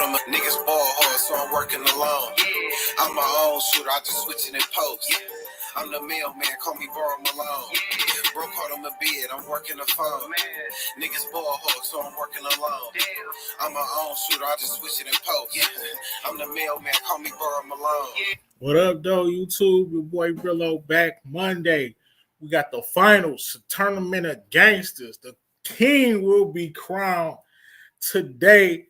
Niggas ball hard, so I'm working alone. I'm my own shooter, I just switch it in post. I'm the mailman, call me Borrow Malone. Broke hard on the bed, I'm working the phone. Niggas ball hard, so I'm working alone. I'm my own shooter, I just switch it in post. I'm the mailman, call me Borrow Malone. What up, though, YouTube? Your boy Brillo back Monday. We got the finals, tournament of Gangsters. The king will be crowned today.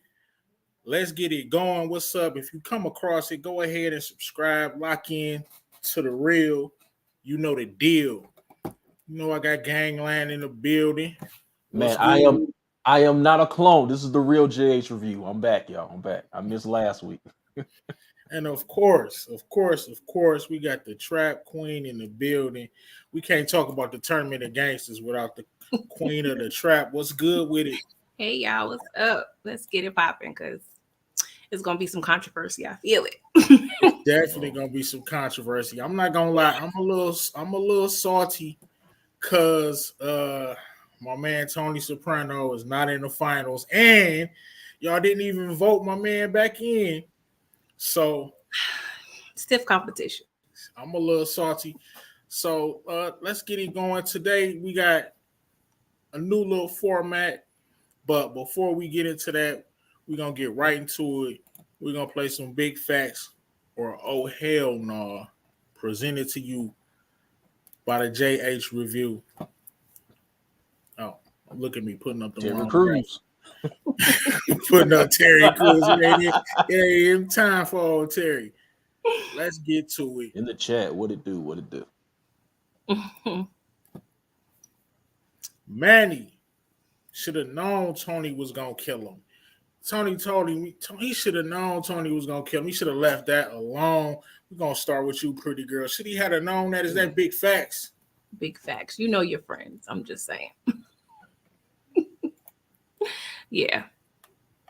Let's get it going. What's up? If you come across it, go ahead and subscribe. Lock in to the real. You know the deal. You know I got Gangland in the building. Man, I am not a clone. This is the real JH review. I'm back, y'all. I'm back. I missed last week. And of course, we got the Trap Queen in the building. We can't talk about the tournament of Gangsters without the Queen of the Trap. What's good with it? Hey, y'all, what's up? Let's get it popping because it's going to be some controversy. I feel it. Definitely going to be some controversy. I'm not going to lie. I'm a little salty because my man Tony Soprano is not in the finals. And y'all didn't even vote my man back in. So stiff competition. I'm a little salty. So let's get it going. Today we got a new little format, but before we get into that, we're gonna get right into it. We're gonna play some big facts or oh hell nah, presented to you by the JH review. Oh, look at me putting up the Terry Crews. Putting up Terry Crews. It ain't time for old Terry. Let's get to it. In the chat, what it do? Manny should have known Tony was gonna kill him. Tony told him he should have known Tony was gonna kill him. He should have left that alone. We're gonna start with you, pretty girl. Should he have known that? Is that big facts? Big facts. You know your friends. I'm just saying. Yeah.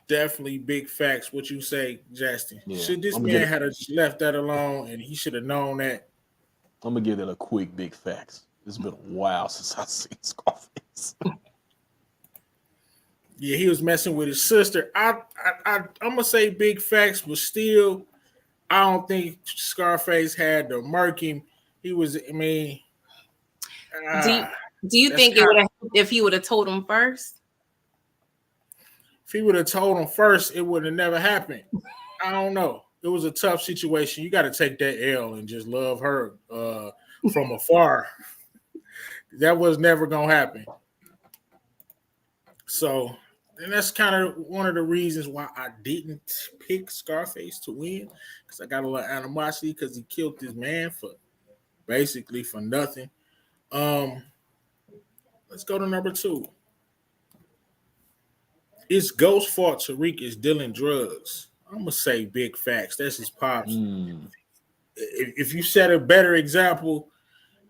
Definitely big facts. What you say, Justin? Yeah. Should this man have left that alone and he should have known that? I'm gonna give it a quick big facts. It's been a while since I've seen Scarface. Yeah, he was messing with his sister. I'm gonna say big facts, but still, I don't think Scarface had to murk him. He was. I mean, do you think it would have if he would have told him first? If he would have told him first, it would have never happened. I don't know. It was a tough situation. You got to take that L and just love her from afar. That was never going to happen. So, and that's kind of one of the reasons why I didn't pick Scarface to win, because I got a little animosity because he killed this man for basically for nothing. Let's go to number 2. It's Ghost's fault Tariq is dealing drugs. I'm going to say big facts. That's his pops. If you set a better example,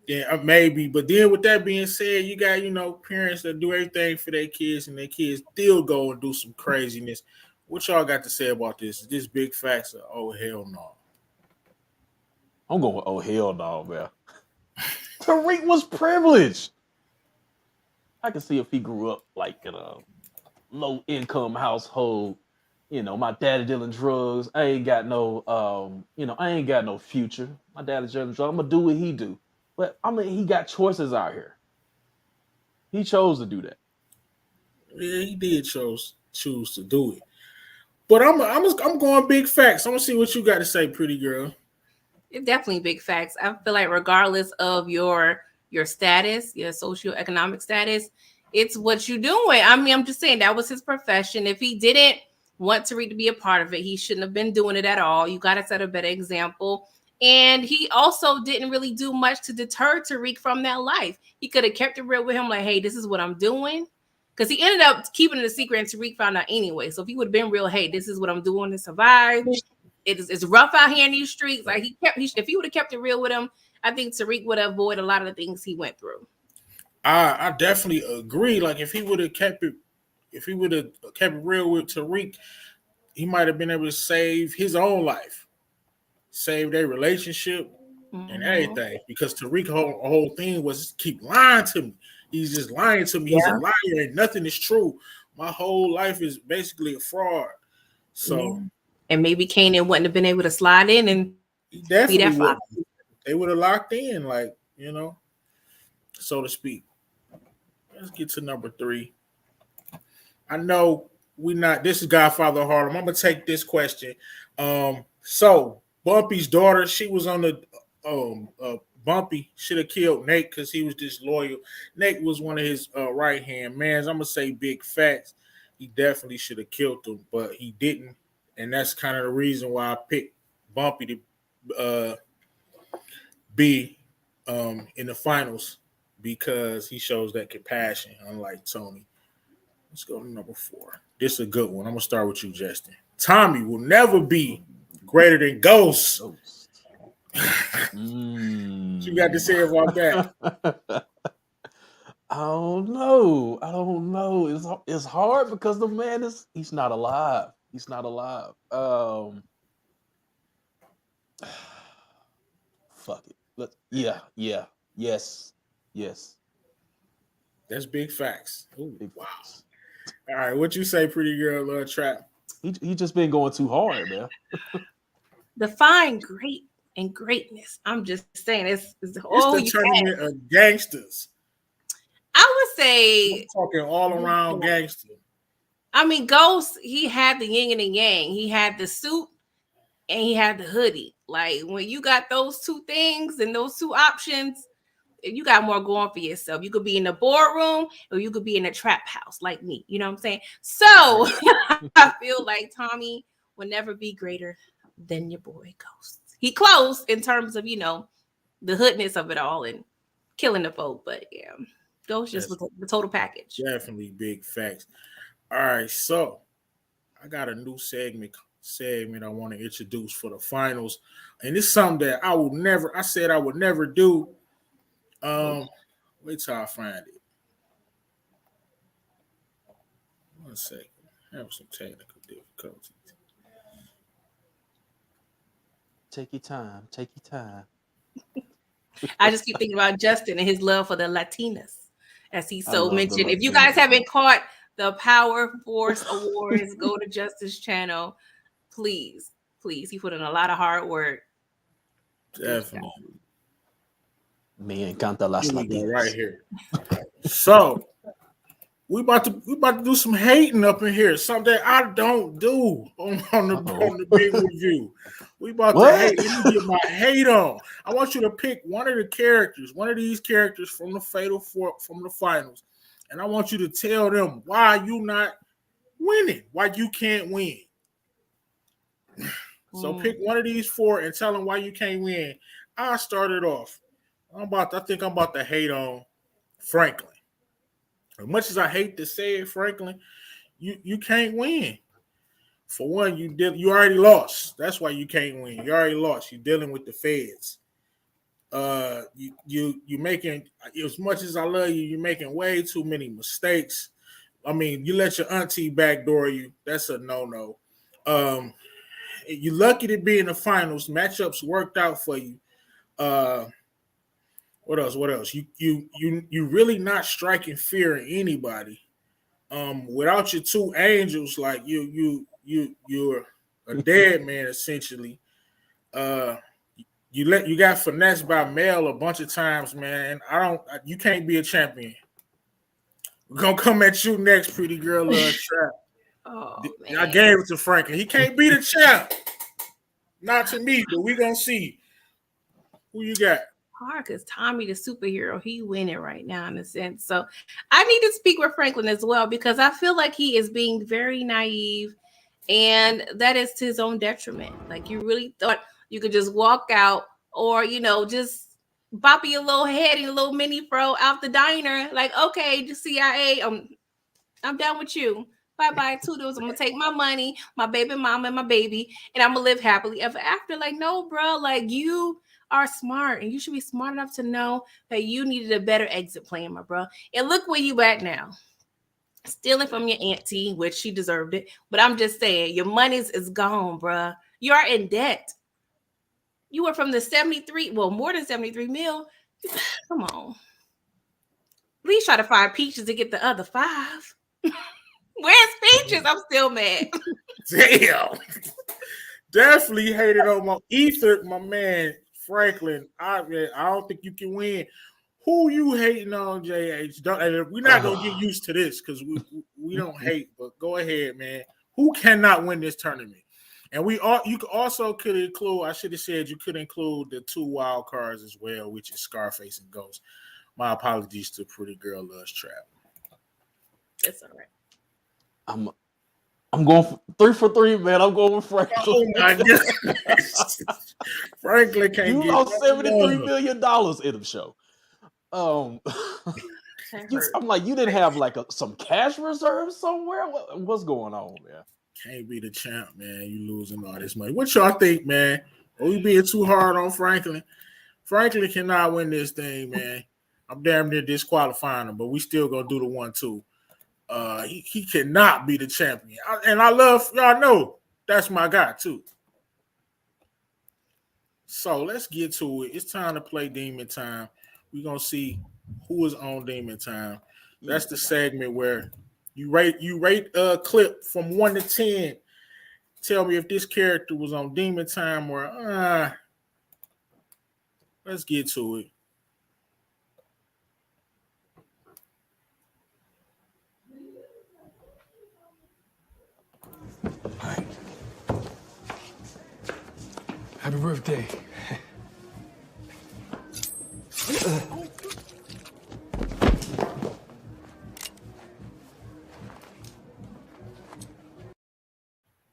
then maybe. But then with that being said, you got, parents that do everything for their kids and their kids still go and do some craziness. What y'all got to say about this? Is this big facts or oh, hell no? I'm going with oh, hell no, man. Tariq was privileged. I can see if he grew up like in a low-income household, my daddy dealing drugs. I ain't got no, I ain't got no future. My daddy's dealing drugs. I'm gonna do what he do, but he got choices out here. He chose to do that. Yeah, he did choose to do it. But I'm going big facts. I'm gonna see what you got to say, pretty girl. It's definitely big facts. I feel like regardless of your status, your socioeconomic status, it's what you're doing. I mean, I'm just saying that was his profession. If he didn't want Tariq to be a part of it, he shouldn't have been doing it at all. You got to set a better example. And he also didn't really do much to deter Tariq from that life. He could have kept it real with him, like, hey, this is what I'm doing. Because he ended up keeping it a secret and Tariq found out anyway. So if he would have been real, hey, this is what I'm doing to survive. It's rough out here in these streets. Like if he would have kept it real with him, I think Tariq would have avoided a lot of the things he went through. I definitely agree. Like if he would have kept it real with Tariq, he might have been able to save his own life, save their relationship and everything. Because Tariq's whole thing was keep lying to me. He's just lying to me. He's a liar and nothing is true. My whole life is basically a fraud. So and maybe Kanan wouldn't have been able to slide in and he be definitely that would. father. They would have locked in, like, so to speak. Let's get to number 3. I know we not. This is Godfather Harlem. I'm gonna take this question. So Bumpy's daughter, she was on the Bumpy should have killed Nate because he was disloyal. Nate was one of his right hand mans. I'm gonna say big facts. He definitely should have killed him, but he didn't, and that's kind of the reason why I picked Bumpy to be in the finals because he shows that compassion, unlike Tony. Let's go to number 4. This is a good one. I'm gonna start with you, Justin. Tommy will never be greater than Ghost. What you got to say about that? I don't know. I don't know. It's hard because the man he's not alive. He's not alive. Fuck it. Yes. That's big facts. Ooh, Big wow. facts. All right, what you say, pretty girl Trap? He just been going too hard, man. Define great and greatness. I'm just saying it's It's all the you tournament of gangsters. I would I'm say talking all around gangster. I mean, Ghost, he had the yin and the yang. He had the suit and he had the hoodie. Like when you got those two things and those two options, you got more going for yourself. You could be in the boardroom or you could be in a trap house like me. You know what I'm saying? So I feel like Tommy will never be greater than your boy Ghost. He close in terms of, the hoodness of it all and killing the folk. But yeah, Ghost just was the total package. Definitely big facts. All right, so I got a new segment I want to introduce for the finals, and it's something that I said I would never do. Wait till I find it. 1 second. I have some technical difficulties. Take your time. I just keep thinking about Justin and his love for the Latinas, as he so mentioned. If you Latinas. guys haven't caught the Power Force Awards, go to Justice channel. Please. He put in a lot of hard work. Definitely. Me encanta las Here we go, Latinas. right here. So we about to do some hating up in here. Something that I don't do on the big review. We about to hate. Let me get my hate on. I want you to pick one of these characters from the from the finals, and I want you to tell them why you not winning, why you can't win. So pick one of these 4 and tell them why you can't win. I started off. I think I'm about to hate on Franklin. As much as I hate to say it, Franklin, you can't win. For one, you already lost. That's why you can't win. You already lost. You're dealing with the feds. You making, as much as I love you, you're making way too many mistakes. I mean, you let your auntie backdoor you. That's a no. You're lucky to be in the finals. Matchups worked out for you. What else? You really not striking fear in anybody. Without your 2 angels, like you're a dead man essentially. You got finessed by Mel a bunch of times, man. You can't be a champion. We're gonna come at you next, pretty girl Trap. Oh, man. I gave it to Franklin. He can't be the champ. Not to me, but we're gonna see. Who you got? Hard because Tommy the superhero, he winning right now in a sense. So I need to speak with Franklin as well because I feel like he is being very naive and that is to his own detriment. Like you really thought you could just walk out or just bop your little head and a little mini fro out the diner. Like, okay, the CIA, I'm down with you. Bye, toodles. I'm gonna take my money, my baby mama, and my baby, and I'm gonna live happily ever after. Like, no, bro. Like, you are smart, and you should be smart enough to know that you needed a better exit plan, my bro. And look where you at now. Stealing from your auntie, which she deserved it. But I'm just saying, your money's is gone, bro. You are in debt. You were from the 73, well, more than 73 mil. Come on. At least try to find Peaches to get the other 5. Where's Peaches? I'm still mad. Damn. Definitely hated on my Ether, my man Franklin. I don't think you can win. Who you hating on, JH? We're not gonna get used to this because we don't hate, but go ahead, man. Who cannot win this tournament? And you also could include. I should have said you could include the 2 wild cards as well, which is Scarface and Ghost. My apologies to Pretty Girl Loves Trap. It's all right. I'm going for 3, man. I'm going with Franklin. Oh my god, Franklin can't you get lost $73 $1 million in the show. I'm like, you didn't have like some cash reserves somewhere? What's going on, man? Can't be the champ, man. You losing all this money. What y'all think, man? Are we being too hard on Franklin? Franklin cannot win this thing, man. I'm damn near disqualifying him, but we still gonna do the 1-2. He cannot be the champion. And I love, y'all know, that's my guy too. So let's get to it. It's time to play Demon Time. We're gonna see who is on Demon Time. That's the segment where you rate a clip from 1 to 10. Tell me if this character was on Demon Time or let's get to it. Hi. Happy birthday.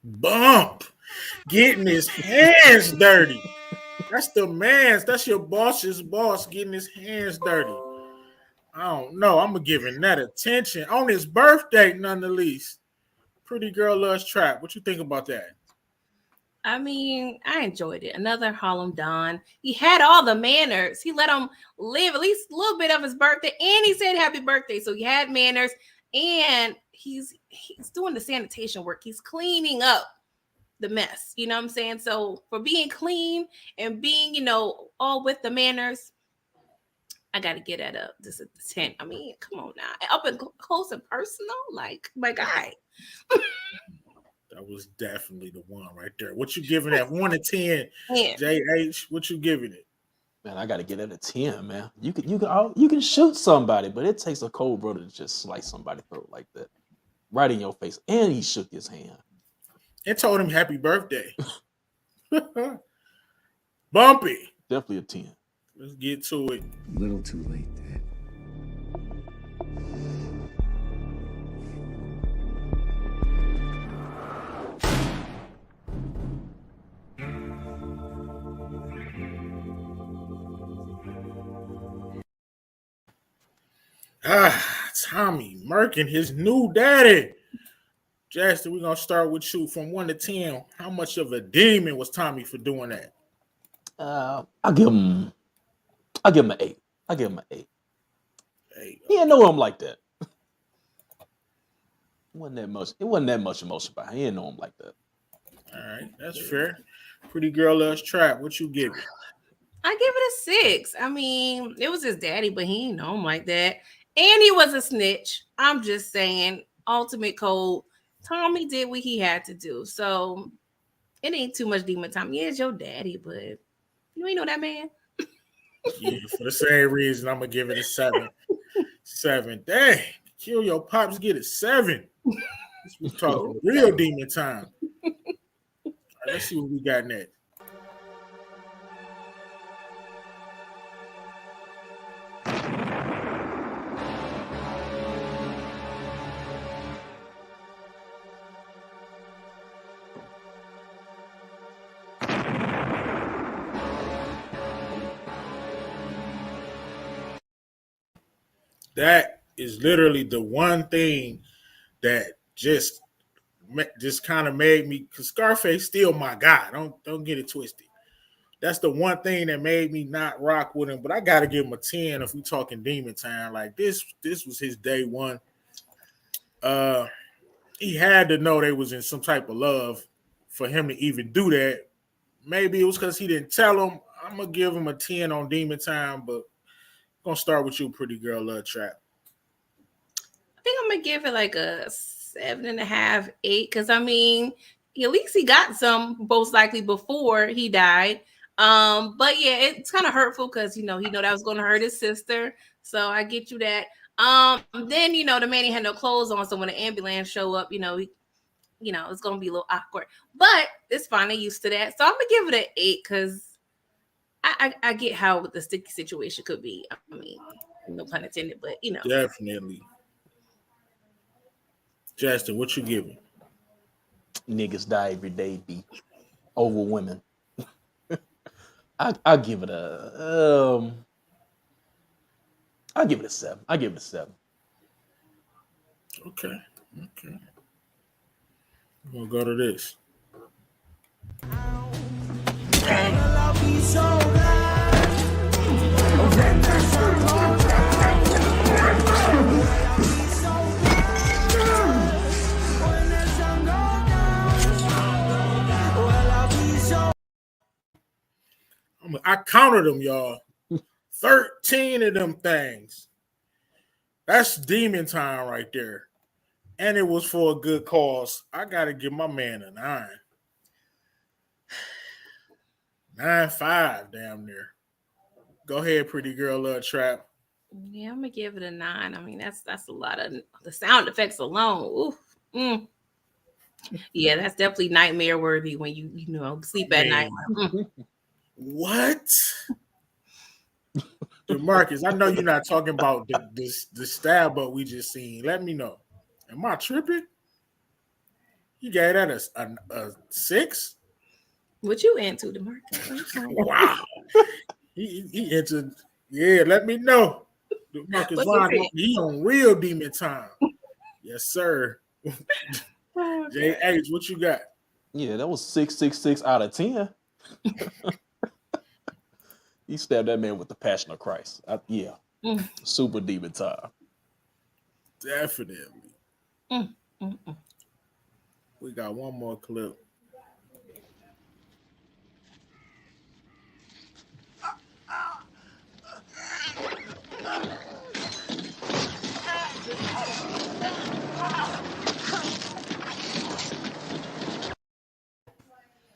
Bump. Getting his hands dirty. That's the man's. That's your boss's boss getting his hands dirty. I don't know. I'm gonna give him that attention on his birthday, none the least. Pretty Girl Loves Trap. What you think about that? I mean, I enjoyed it. Another Harlem Don. He had all the manners. He let him live at least a little bit of his birthday, and he said happy birthday. So he had manners, and he's doing the sanitation work. He's cleaning up the mess. You know what I'm saying? So for being clean and being, all with the manners, I got to get at this at the 10. I mean, come on now. Up and close and personal, like my guy. That was definitely the one right there. What you giving that 1 to 10? Yeah. JH, what you giving it? Man, I got to get it a 10, man. You can shoot somebody, but it takes a cold brother to just slice somebody's throat like that, right in your face. And he shook his hand and told him happy birthday. Bumpy. Definitely a 10. Let's get to it. A little too late, Dad. Tommy murking his new daddy. Justin, we're gonna start with you from 1 to 10. How much of a demon was Tommy for doing that? I'll give him an 8. I'll give him an 8. Hey, He didn't know him like that. It wasn't that much emotion behind. He didn't know him like that. All right, that's fair. Pretty Girl Loves Trap. What you give it? I give it a 6. I mean, it was his daddy, but he didn't know him like that. And he was a snitch. I'm just saying, ultimate code. Tommy did what he had to do. So it ain't too much demon time. Yeah, it's your daddy, but you ain't know that man. Yeah, for the same reason, I'm gonna give it a 7. 7. Dang, kill your pops, get it 7. We're talking real demon time. All right, let's see what we got next. That is literally the one thing that just kind of made me, because Scarface still my guy. Don't get it twisted. That's the one thing that made me not rock with him. But I gotta give him a 10 if we talking demon time. Like this was his day one. He had to know they was in some type of love for him to even do that. Maybe it was because he didn't tell him. I'm gonna give him a 10 on demon time, but I'm gonna start with you, Pretty Girl Love Trap. I think I'm gonna give it like a 7.5, 8. Because I mean, at least he got some, most likely before he died. But yeah, it's kind of hurtful because he know that was going to hurt his sister. So I get you that. Then the man he had no clothes on, so when the ambulance show up, it's gonna be a little awkward. But it's fine, I'm used to that. So I'm gonna give it an 8 because I get how the sticky situation could be. I mean, no pun intended, but Definitely. Justin, what you giving? Niggas die every day, be over women. I give it a I give it a 7. I give it a 7. Okay. Okay. We'll go to this. I counted them, y'all. 13 of them things. That's demon time right there. And it was for a good cause. I got to give my man a 9. 9.5, damn near. Go ahead, pretty girl, trap. yeah, I'm gonna give it a 9. I mean, that's a lot of the sound effects alone. Oof. Mm. Yeah, that's definitely nightmare worthy when you sleep at night. What? DeMarcus, I know you're not talking about the stab up we just seen. Let me know. Am I tripping? You gave that a 6? What you into, DeMarcus? Wow. He entered. Yeah, let me know. DeMarcus What's Ron, your he on real demon time. Yes, sir. okay. JH, what you got? Yeah, that was 666 out of 10. He stabbed that man with the passion of Christ. Yeah. Mm, Super demon time. Definitely. mm, mm, mm. We got one more clip.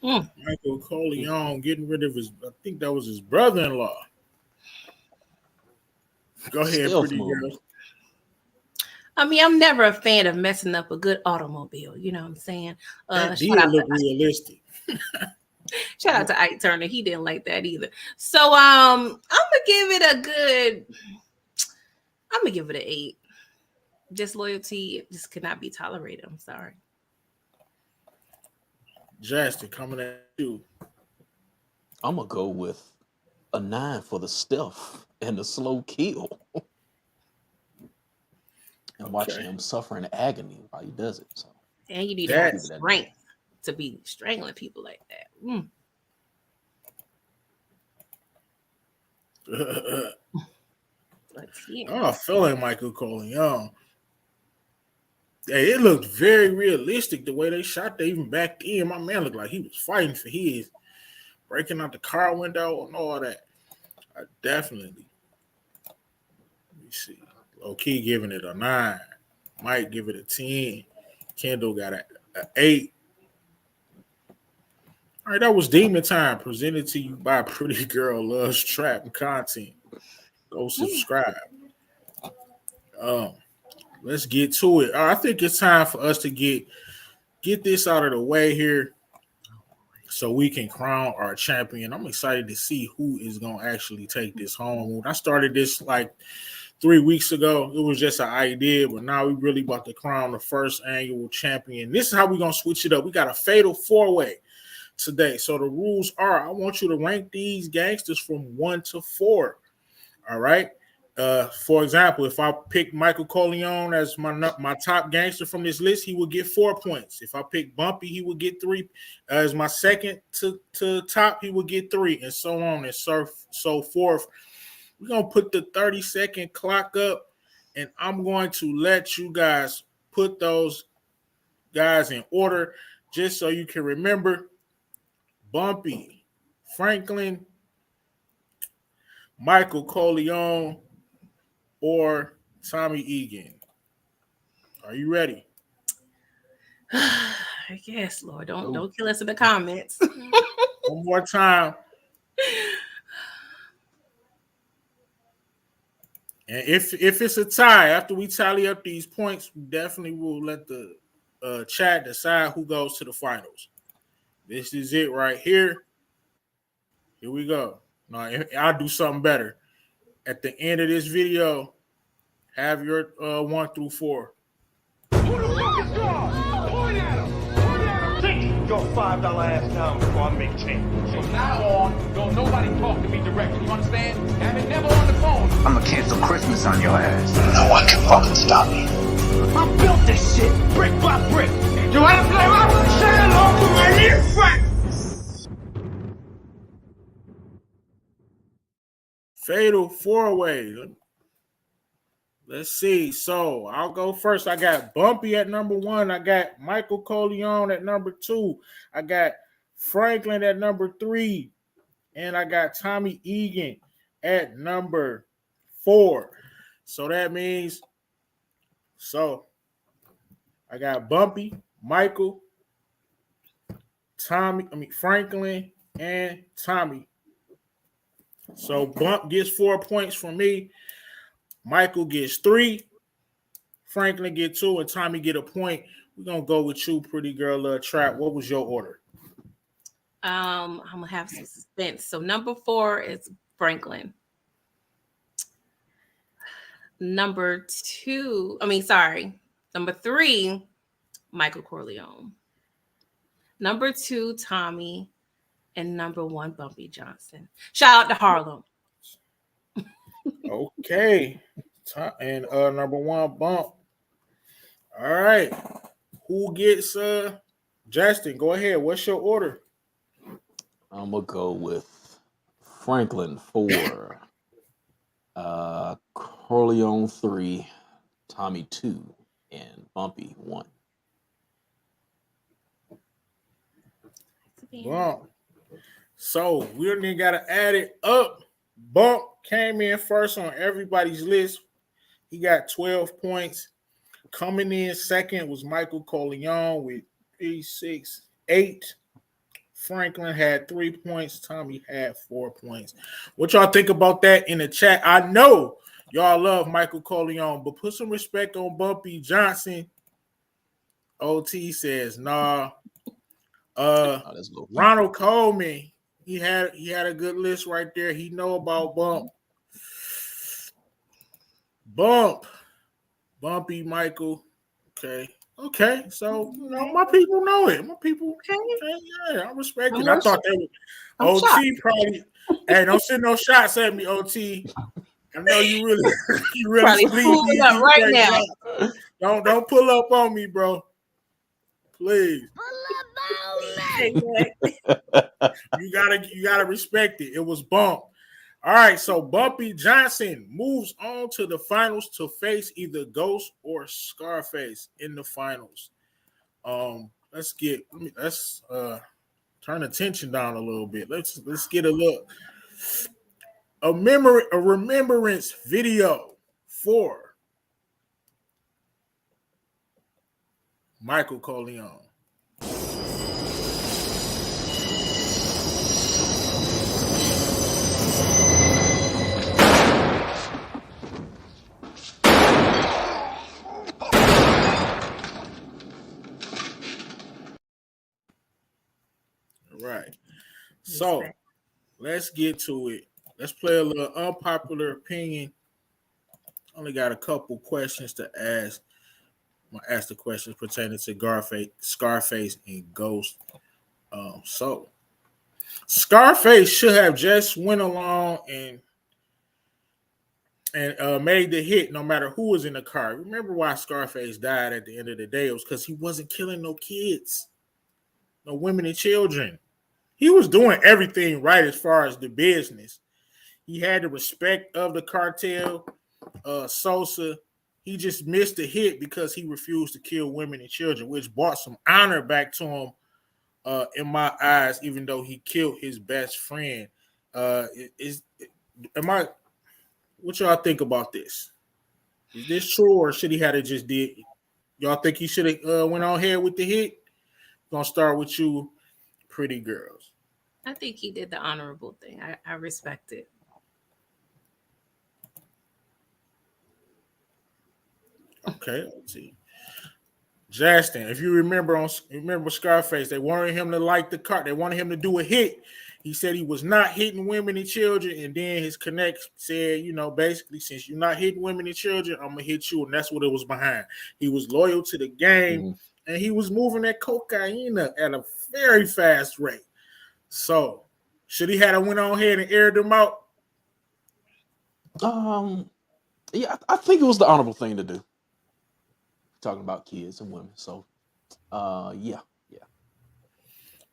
Mm. Michael Corleone getting rid of I think that was his brother-in-law. Go ahead, Stealth pretty move. girl. I mean, I'm never a fan of messing up a good automobile. You know what I'm saying? That did look realistic. Shout out to Ike Turner. He didn't like that either. So I'm gonna give it a good. I'm gonna give it an 8. Disloyalty just could not be tolerated. I'm sorry. Justin coming at you. I'm gonna go with a 9 for the stealth and the slow kill. And watching him suffer in agony while he does it. So And you need to have strength to be strangling people like that. Mm. I'm feeling Michael Corleone. Hey, it looked very realistic the way they shot. They even backed in. My man looked like he was fighting for his, breaking out the car window and all that. Definitely. Let me see. Low key giving it a 9. Mike give it a 10. Kendall got an 8. All right, that was Demon Time, presented to you by Pretty Girl Loves Trap Content. Go subscribe. Let's get to it. I think it's time for us to get this out of the way here so we can crown our champion. I'm excited to see who is going to actually take this home. When I started this like 3 weeks ago, it was just an idea, but now we really about to crown the first annual champion. This is how we're going to switch it up. We got a fatal 4-way today. So the rules are, I want you to rank these gangsters from 1 to 4. All right. For example, if I pick Michael Corleone as my top gangster from this list, he would get 4 points. If I pick Bumpy, he would get 3. As my second to top, he would get 3, and so on and so forth. We're going to put the 30-second clock up, and I'm going to let you guys put those guys in order just so you can remember. Bumpy, Franklin, Michael Corleone, or Tommy Egan. Are you ready? I guess, Lord, don't kill us in the comments. One more time. And if it's a tie, after we tally up these points, we definitely will let the chat decide who goes to the finals. This is it right here. Here we go. Now, I'll do something better. At the end of this video, have your 1 through 4. Who the fuck is God? Point at him! Point at him! Take your $5 ass down before I make change. From now on, don't nobody talk to me directly. You understand? Have it never on the phone. I'ma cancel Christmas on your ass. No one can fucking stop me. I built this shit brick by brick. You wanna play rough? Say hello to my new friend. Fatal 4-way. Let's see. So I'll go first. I got Bumpy at number 1. I got Michael Corleone at number 2. I got Franklin at number 3. And I got Tommy Egan at number 4. So that means, I got Bumpy, Michael, Franklin, and Tommy. So Bump gets 4 points from me. Michael gets 3. Franklin get 2, and Tommy get a point. We're gonna go with you, pretty girl. Trap. What was your order? I'm gonna have some suspense. So number 4 is Franklin. Number 3, Michael Corleone. Number 2, Tommy. And number 1, Bumpy Johnson. Shout out to Harlem. Okay. And number 1, Bump. All right. Who gets Justin? Go ahead. What's your order? I'm gonna go with Franklin 4, Corleone 3, Tommy 2, and Bumpy 1. Bump. So we don't even gotta add it up. Bump came in first on everybody's list. He got 12 points. Coming in second was Michael Corleone with 3, 6, 8. Franklin had 3 points. Tommy had 4 points. What y'all think about that in the chat? I know y'all love Michael Corleone, but put some respect on Bumpy Johnson. OT says, nah. Ronald Coleman, he had a good list right there. He know about Bumpy Michael. Okay. So my people know it. My people. Okay, yeah, I respect it. I thought that was OT shocked. Probably. Hey, don't send no shots at me, OT. I know you really pulling up right now. Don't pull up on me, bro. Please. You gotta respect it. It was Bump. All right, so Bumpy Johnson moves on to the finals to face either Ghost or Scarface in the finals. Let's turn the tension down a little bit. Let's get a remembrance video for Michael Corleone. Right. So let's get to it. Let's play a little unpopular opinion. Only got a couple questions to ask. I'm gonna ask the questions pertaining to Scarface, and Ghost. So Scarface should have just went along and made the hit no matter who was in the car. Remember why Scarface died at the end of the day? It was because he wasn't killing no kids, no women and children. He was doing everything right as far as the business. He had the respect of the cartel. Sosa, he just missed the hit because he refused to kill women and children, which brought some honor back to him in my eyes, even though he killed his best friend. What y'all think about this? Is this true, or should he have just did? Y'all think he should have went on ahead with the hit? Gonna start with you, pretty girls. I think he did the honorable thing. I respect it. Okay, let's see. Justin, if you remember Scarface, they wanted him to light the car. They wanted him to do a hit. He said he was not hitting women and children, and then his connect said, basically, since you're not hitting women and children, I'm gonna hit you, and that's what it was behind. He was loyal to the game, and he was moving that cocaine at a very fast rate. So, should he have went on ahead and aired them out? Yeah, I think it was the honorable thing to do. Talking about kids and women, so yeah.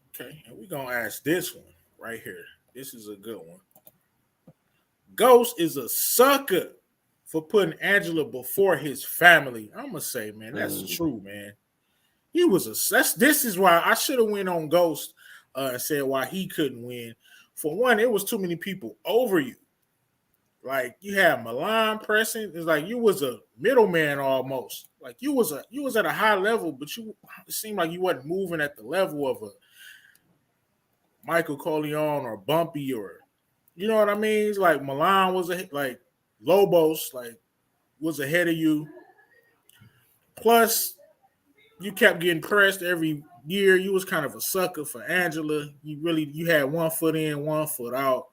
Okay, and we're gonna ask this one right here. This is a good one. Ghost is a sucker for putting Angela before his family. I'm gonna say, man, that's true, man. He was this is why I should have went on Ghost and said why he couldn't win. For one, it was too many people over you. Like you had Milan pressing. It's like you was a middleman almost. Like you was at a high level, but it seemed like you wasn't moving at the level of a Michael Corleone or Bumpy or you know what I mean? It's like Milan was like Lobos like was ahead of you. Plus, you kept getting pressed every year. You was kind of a sucker for Angela. You had 1 foot in, 1 foot out.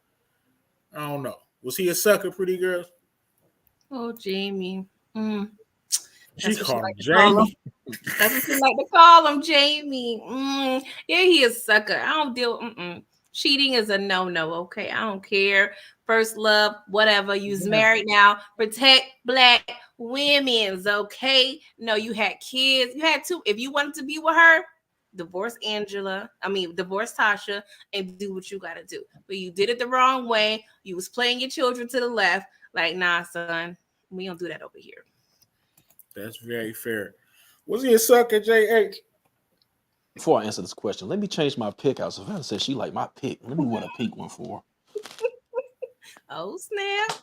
I don't know. Was he a sucker, pretty girls? Oh, Jamie. Mm. She called him Jamie. Jamie. That's what you like to call him, Jamie. Yeah, he is a sucker. I don't deal. Cheating is a no-no. Okay, I don't care. First love, whatever. You's married now. Protect Black women's. Okay. No, you had kids. You had two. If you wanted to be with her, divorce divorce Tasha and do what you got to do. But you did it the wrong way. You was playing your children to the left. Like, nah, son, we don't do that over here. That's very fair. Was he a sucker, JH? Before I answer this question, let me change my pick out. Savannah said she liked my pick. Let me what a pick one for. Oh, snap.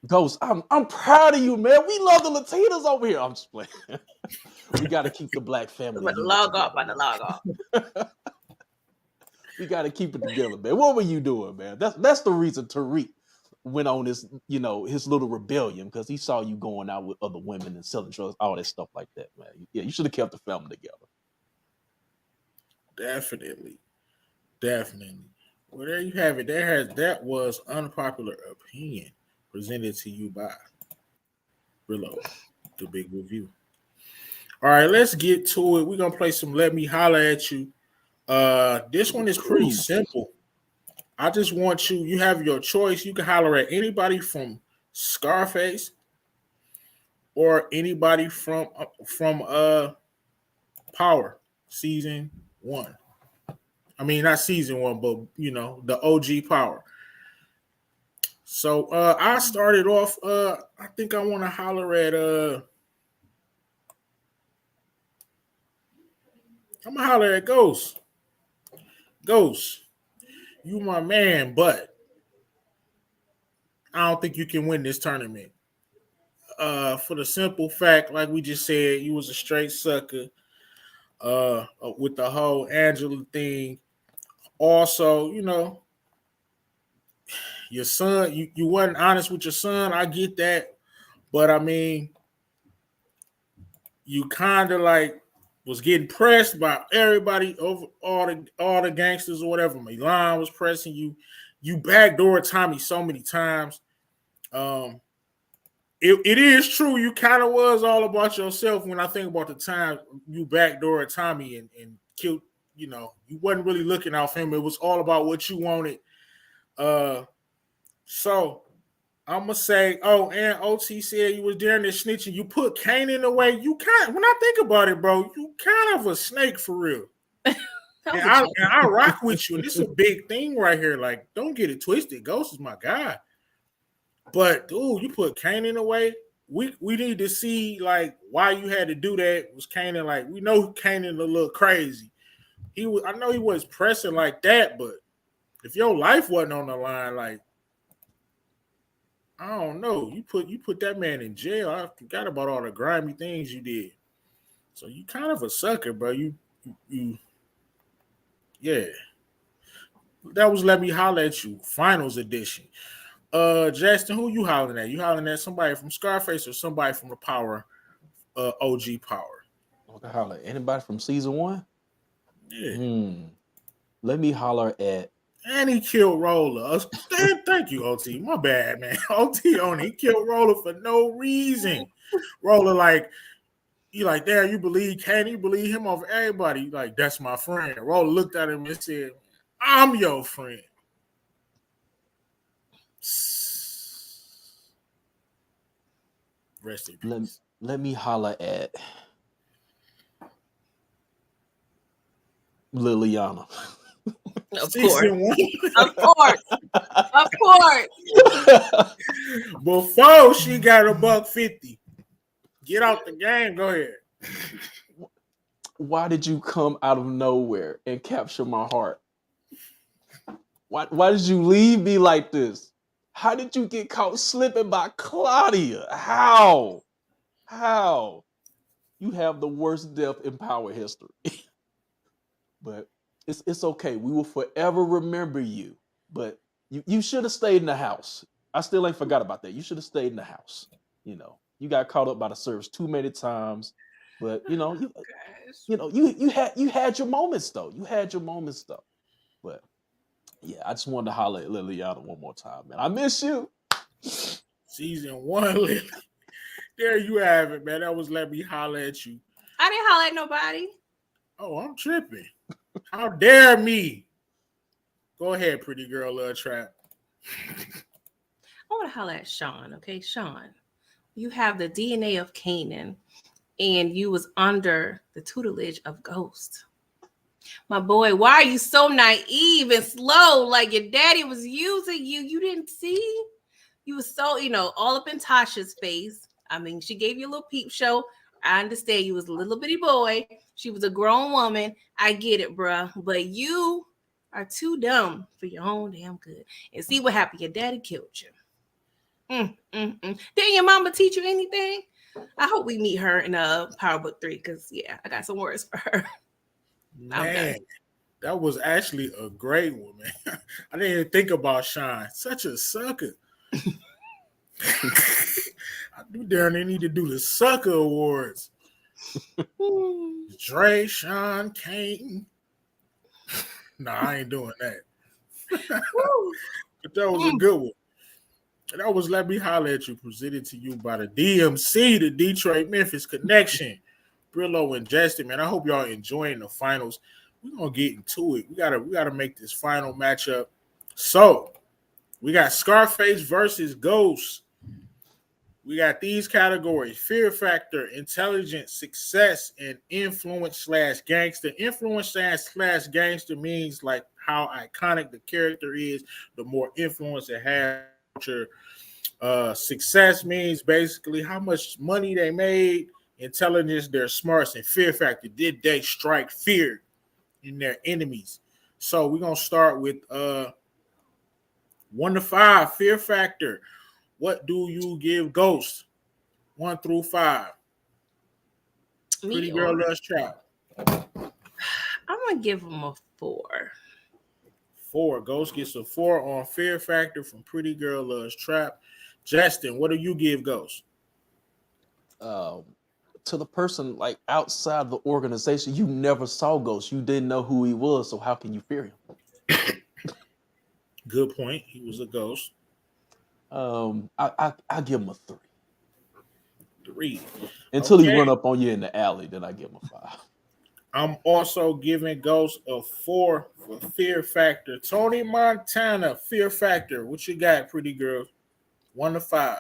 Ghost, I'm proud of you, man. We love the Latinas over here. I'm just playing. We got to keep the Black family. I'm log off. We got to keep it together, man. What were you doing, man? That's the reason Tariq went on this, his little rebellion because he saw you going out with other women and selling drugs, all that stuff like that, man. Yeah, you should have kept the family together. Definitely. Well, there you have it. That was unpopular opinion presented to you by Brillo, the big review. All right, let's get to it. We're gonna play some Let Me Holler at You. This one is pretty simple. I just want you have your choice. You can holler at anybody from Scarface or anybody from Power season 1. I mean, not season 1, but the OG Power. So I started off. I think I want to holler at. I'm gonna holler at Ghost. Ghost, you my man, but I don't think you can win this tournament. For the simple fact, like we just said, you was a straight sucker. With the whole Angela thing. Also, your son, you wasn't honest with your son. I get that. But I mean, you kind of like was getting pressed by everybody over all the gangsters or whatever. Milan was pressing you. You backdoor Tommy so many times. It is true. You kind of was all about yourself when I think about the time you backdoor Tommy and killed. You wasn't really looking out for him. It was all about what you wanted. So I'm gonna say, and OT said you was there in the snitching. You put Kanan away. You when I think about it, bro, you kind of a snake for real. and I rock with you. And this is a big thing right here. Like, don't get it twisted. Ghost is my guy. But dude, you put Kanan away. We need to see like why you had to do that. Was Kanan like we know Kanan a little crazy. I know he was pressing like that, but if your life wasn't on the line, like I don't know, you put that man in jail. I forgot about all the grimy things you did. So you kind of a sucker, bro. You yeah. That was Let Me Holler at You, Finals Edition. Justin, who you hollering at? You hollering at somebody from Scarface or somebody from the Power, OG Power? Okay, holler. Anybody from season 1? Yeah. Let me holler at. And he killed Roller. Thank you, OT. My bad, man. OT on it. He killed Roller for no reason. Roller, like, you like, damn, you believe Kane, you believe him over everybody. You like, that's my friend. Roller looked at him and said, I'm your friend. Rest in peace. Let me holler at Liliana. Of Season course. Of course. Before she got $150. Get out the game. Go ahead. Why did you come out of nowhere and capture my heart? Why did you leave me like this? How did you get caught slipping by Claudia? How? You have the worst death in Power history. But it's okay. We will forever remember you. But you should have stayed in the house. I still ain't forgot about that. You should have stayed in the house. You know, you got caught up by the service too many times. But you had your moments though. But yeah, I just wanted to holler at Liliana one more time, man. I miss you. Season 1, Lily. There you have it, man. That was Let Me Holler at You. I didn't holler at nobody. Oh, I'm tripping. How dare me? Go ahead, pretty girl, Trap. I want to holler at Sean. Okay, Sean, you have the DNA of Canaan, and you was under the tutelage of Ghost. My boy, why are you so naive and slow? Like your daddy was using you. You didn't see? You was so, all up in Tasha's face. I mean, she gave you a little peep show. I understand you was a little bitty boy. She was a grown woman. I get it, bruh. But you are too dumb for your own damn good. And see what happened. Your daddy killed you. Didn't your mama teach you anything? I hope we meet her in Power Book 3 because, yeah, I got some words for her. Man, that was actually a great one, man. I didn't even think about Sean. Such a sucker. I do darn they need to do the sucker awards. Dre, Sean, Kane. No, I ain't doing that. But that was a good one. And that was Let Me Holler at You, presented to you by the DMC, the Detroit Memphis Connection. Brillo and Justin, man. I hope y'all enjoying the finals. We're gonna get into it. We gotta make this final matchup. So we got Scarface versus Ghost. We got these categories: fear factor, intelligence, success, and influence / gangster. Influence / gangster means like how iconic the character is, the more influence it has. Success means basically how much money they made. Intelligence, their smarts, and fear factor. Did they strike fear in their enemies? So we're gonna start with 1 to 5, fear factor. What do you give Ghost? 1 through 5. Pretty girl loves Trap. I'm gonna give him a 4. 4. Ghost gets a 4 on fear factor from Pretty Girl Loves Trap. Justin, what do you give Ghost? To the person like outside the organization, you never saw Ghost. You didn't know who he was, so how can you fear him? Good point. He was a ghost. I give him a 3. 3. Until he run up on you in the alley, then I give him a 5. I'm also giving Ghost a 4 for fear factor. Tony Montana, fear factor. What you got, pretty girl? 1 to 5.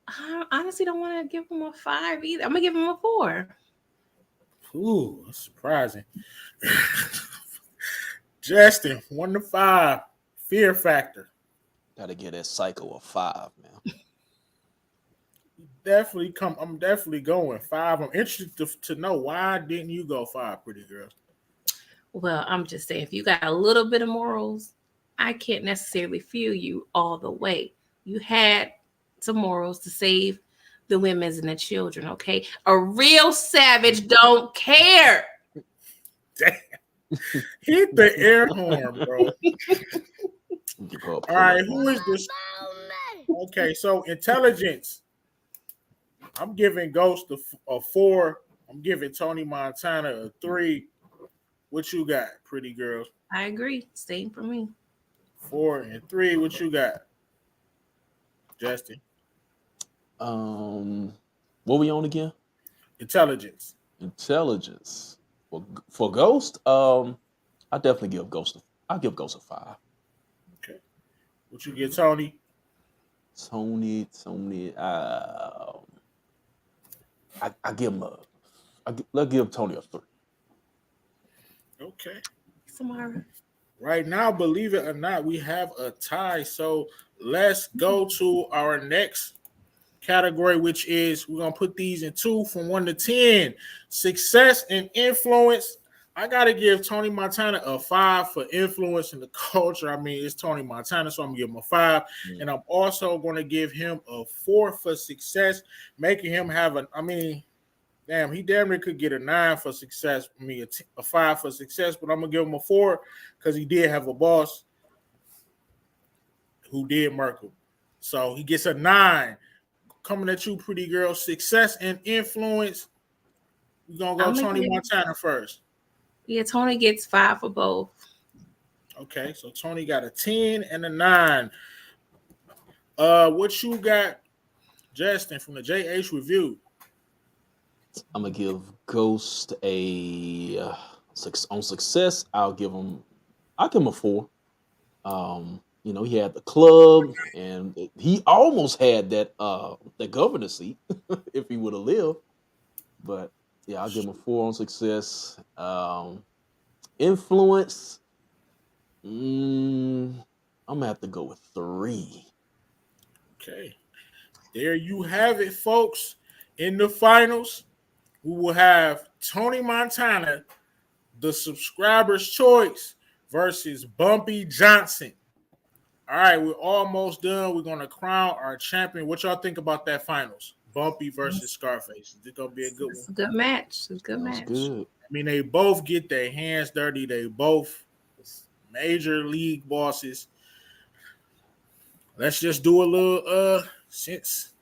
I honestly don't want to give him a 5 either. I'm gonna give him a 4. Ooh, that's surprising. Justin, 1 to 5. Fear factor. Gotta get that psycho a 5, man. I'm definitely going 5. I'm interested to know why didn't you go 5, pretty girl? Well, I'm just saying, if you got a little bit of morals, I can't necessarily feel you all the way. You had some morals to save the women's and the children, okay? A real savage don't care. Damn. Hit the air horn, bro. All right, who is this? Okay, so intelligence. I'm giving Ghost a 4. I'm giving Tony Montana a 3. What you got, pretty girls? I agree. Same for me. 4 and 3. What you got, Justin? What we on again? Intelligence. For Ghost. I definitely give Ghost. I'll give Ghost a 5. Okay. What you get, Tony? Tony. I give him let's give Tony a 3. Okay. Samara. Right now, believe it or not, we have a tie. So let's go to our next category, which is we're gonna put these in 2 from 1 to 10. Success and influence. I gotta give Tony Montana a 5 for influence in the culture. I mean, it's Tony Montana, so I'm gonna give him a 5. And I'm also gonna give him a 4 for success, making him have damn, he damn near could get a 9 for success. A 5 for success, but I'm gonna give him a 4 because he did have a boss who did murk him. So he gets a 9. Coming at you, pretty girl. Success and influence. We're gonna go Tony Montana first. Yeah, Tony gets 5 for both. Okay, so Tony got a 10 and a 9. What you got, Justin, from the JH Review? I'm gonna give Ghost a on success. I'll give him a 4. He had the club, and he almost had that governor seat if he would have lived. But yeah, I'll give him a 4 on success. Influence. I'm gonna have to go with 3. Okay, there you have it, folks. In the finals, we will have Tony Montana, the subscriber's choice, versus Bumpy Johnson. All right, we're almost done. We're going to crown our champion. What y'all think about that finals? Bumpy versus Scarface. Is it going to be a good one? It's a good match. It's a good match. Good. I mean, they both get their hands dirty. They both major league bosses. Let's just do a little research.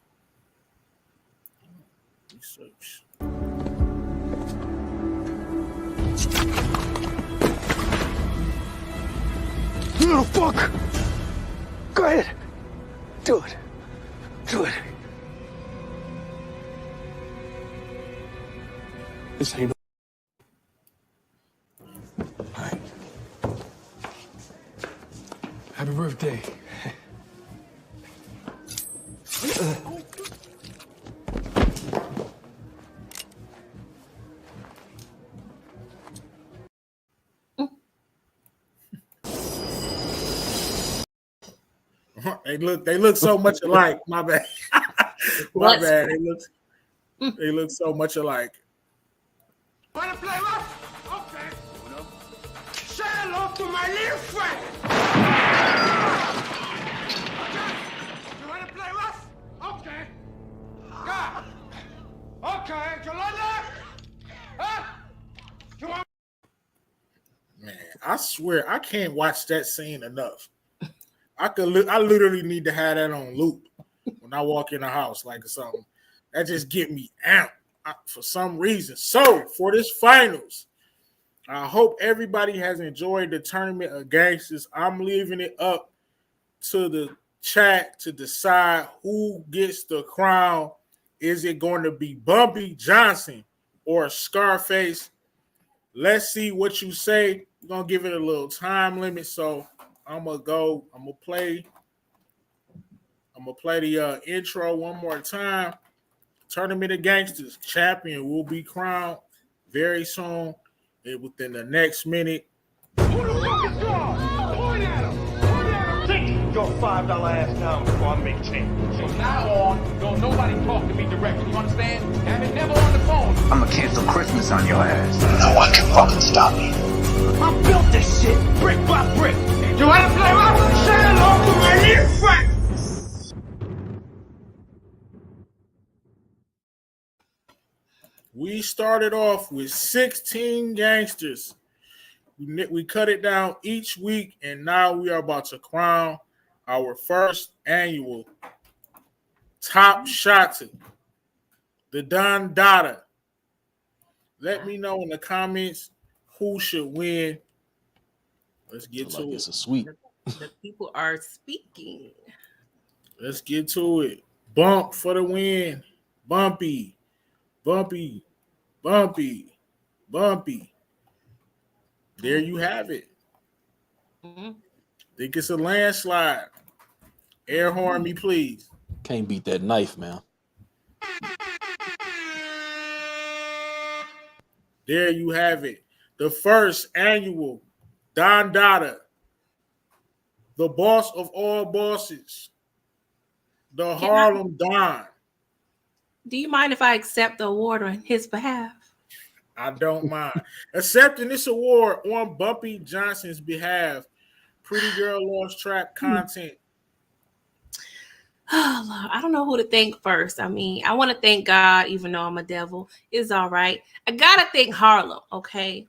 You little fuck! Go ahead. Do it. Do it. This ain't no... Hi. Happy birthday. They look so much alike. My bad. My bad. They look so much alike. Wanna play rough? Okay. Say hello to my little friend. Okay. You wanna play rough? Okay. Yeah. Okay. You like that? Huh? You want? Man, I swear I can't watch that scene enough. I literally need to have that on loop when I walk in the house, like something. That just get me amped for some reason. So for this finals, I hope everybody has enjoyed the tournament of gangsters. I'm leaving it up to the chat to decide who gets the crown. Is it going to be Bumpy Johnson or Scarface? Let's see what you say. We're gonna give it a little time limit. So I'm gonna play the intro one more time. Tournament of Gangsters champion will be crowned very soon, and within the next minute. Who the fuck is wrong? Point at him. Point at him. Take your $5 ass down before I make change. From now on, don't nobody talk to me directly. You understand? Have it never on the phone. I'ma cancel Christmas on your ass. No one can fucking stop me. I built this shit brick by brick. You wanna play rough? Say hello to my little friend. we started off with 16 gangsters. We cut it down each week, and now we are about to crown our first annual top shotter, the Don Dada. Let me know in the comments who should win. Let's get Feel like to it's it. a sweep. The people are speaking. Let's get to it. Bump for the win. Bumpy, bumpy, bumpy, bumpy. There you have it. Mm-hmm. Think it's a landslide. Air horn me, please. Can't beat that knife, man. There you have it. The first annual Don Dada, the boss of all bosses, the Can I, Harlem Don. do you mind if I accept the award on his behalf? I don't mind. Accepting this award on Bumpy Johnson's behalf, Pretty Girl Loves Trap content. Oh, Lord, I don't know who to thank first. I mean, I want to thank God, even though I'm a devil. It's all right. I got to thank Harlem, okay?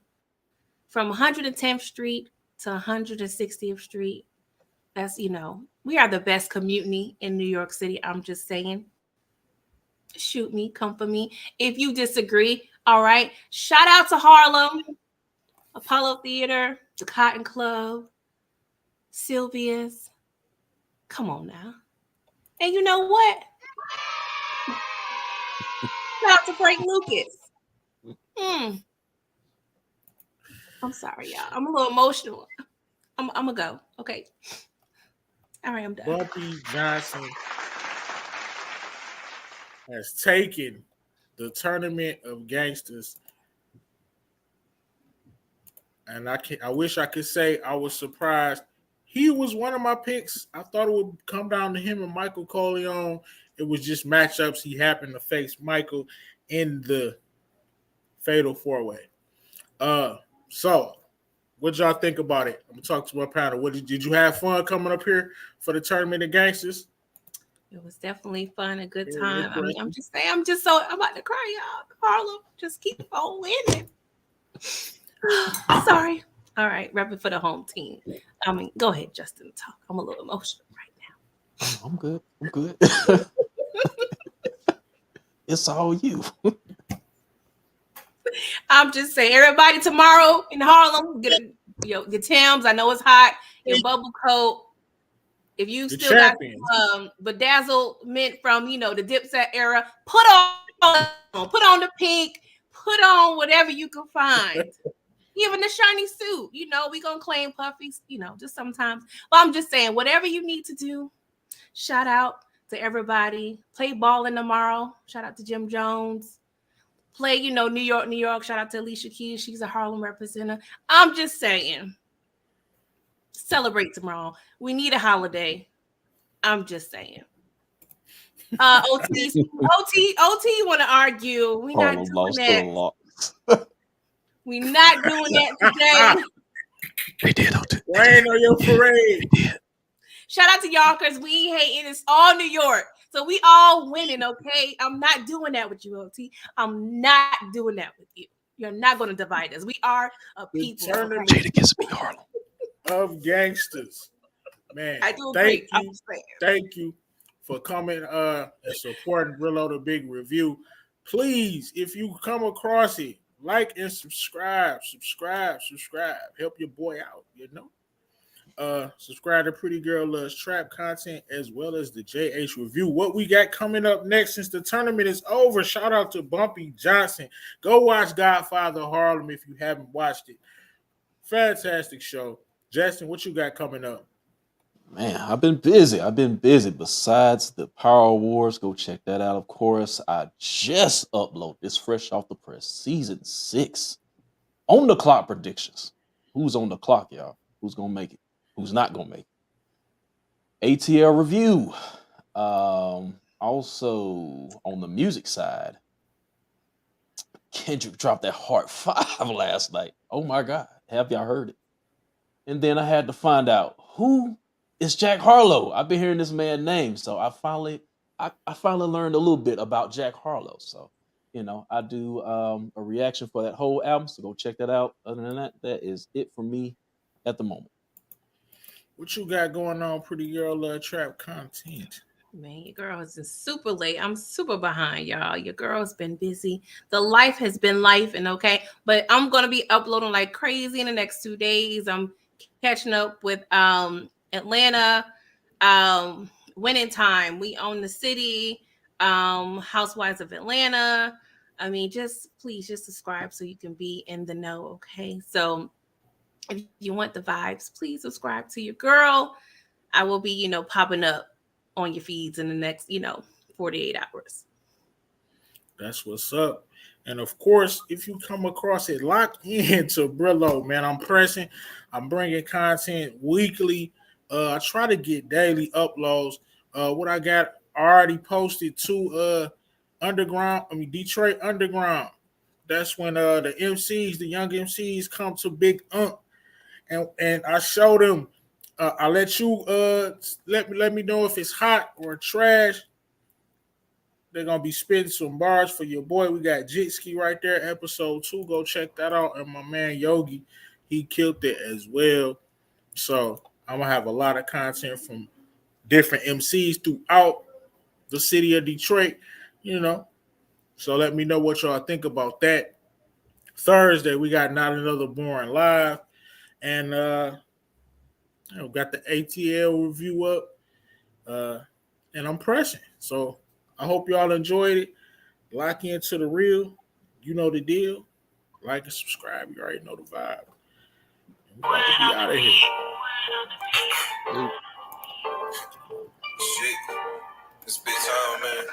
From 110th Street to 160th Street. That's, we are the best community in New York City. I'm just saying. Shoot me, come for me. If you disagree, all right. Shout out to Harlem, Apollo Theater, the Cotton Club, Sylvia's. Come on now. And you know what? Shout out to Frank Lucas. I'm sorry, y'all. I'm a little emotional. I'm gonna go. Okay. All right, I'm done. Bumpy Johnson has taken the tournament of gangsters. And I wish I could say I was surprised. He was one of my picks. I thought it would come down to him and Michael Corleone. It was just matchups. He happened to face Michael in the fatal four-way. So what y'all think about it? I'm gonna talk to my panel. Did you have fun coming up here for the tournament of gangsters? It was definitely fun, a good Very time. I mean, interesting. I'm just saying, I'm about to cry, y'all. Harlem, just keep on winning. Sorry. All right, repping for the home team. I mean, go ahead, Justin, talk. I'm a little emotional right now. I'm good. I'm good. It's all you. I'm just saying, everybody tomorrow in Harlem, get your Timbs. I know it's hot. Your bubble coat. If you The still champions. got bedazzlement from the Dipset era, put on the pink, put on whatever you can find. Even the shiny suit, we gonna claim puffies, just sometimes. But I'm just saying, whatever you need to do. Shout out to everybody. Play balling tomorrow. Shout out to Jim Jones. Play, New York, New York. Shout out to Alicia Keys. She's a Harlem representative. I'm just saying, celebrate tomorrow. We need a holiday. I'm just saying. OT want to argue. We not Harlem doing lost to that. the law. We not doing that today. They did. Rain on your parade. They did. Shout out to y'all because we hating. It's all New York. So we all winning, okay? I'm not doing that with you, OT. I'm not doing that with you. You're not going to divide us. We are a people. Tournament Jada gets me, Harlem. of gangsters. Man, I do agree. Thank you for coming and supporting Rillo the Big Review. Please, if you come across it, like and subscribe. Help your boy out, Subscribe to Pretty Girl Loves Trap content as well as the JH Review. What we got coming up next since the tournament is over. Shout out to Bumpy Johnson. Go watch Godfather Harlem if you haven't watched it. Fantastic show. Justin, what you got coming up? Man, I've been busy. Besides the Power Wars, go check that out. Of course, I just uploaded this fresh off the press. Season 6. On the clock predictions. Who's on the clock, y'all? Who's going to make it? Who's not going to make it? ATL review. Also, on the music side, Kendrick dropped that Heart 5 last night. Oh, my God. Have y'all heard it? And then I had to find out who is Jack Harlow. I've been hearing this man's name, so I finally learned a little bit about Jack Harlow. So I do a reaction for that whole album, so go check that out. Other than that, that is it for me at the moment. What you got going on, pretty girl? Trap content. Man, your girl is super late. I'm super behind, y'all. Your girl's been busy. The life has been life, and okay. But I'm gonna be uploading like crazy in the next 2 days. I'm catching up with Atlanta, Winning Time. We Own the City, Housewives of Atlanta. I mean, just please just subscribe so you can be in the know, okay? So if you want the vibes, please subscribe to your girl. I will be, popping up on your feeds in the next, 48 hours. That's what's up. And of course, if you come across it, lock into Brillo, man. I'm pressing. I'm bringing content weekly. I try to get daily uploads. What I got already posted to Detroit Underground. That's when the MCs, the young MCs, come to Big and I show them. I let you let me know if it's hot or trash. They're gonna be spitting some bars for your boy. We got Jitski right there, episode 2. Go check that out. And my man Yogi, he killed it as well. So I'm gonna have a lot of content from different MCs throughout the city of Detroit, So let me know what y'all think about that. Thursday, we got Not Another Boring Live. And we got the ATL review up. And I'm pressing. So I hope y'all enjoyed it. Lock into the real. You know the deal. Like and subscribe. You already know the vibe. We're about to be out of here. Shit. This bitch on, man.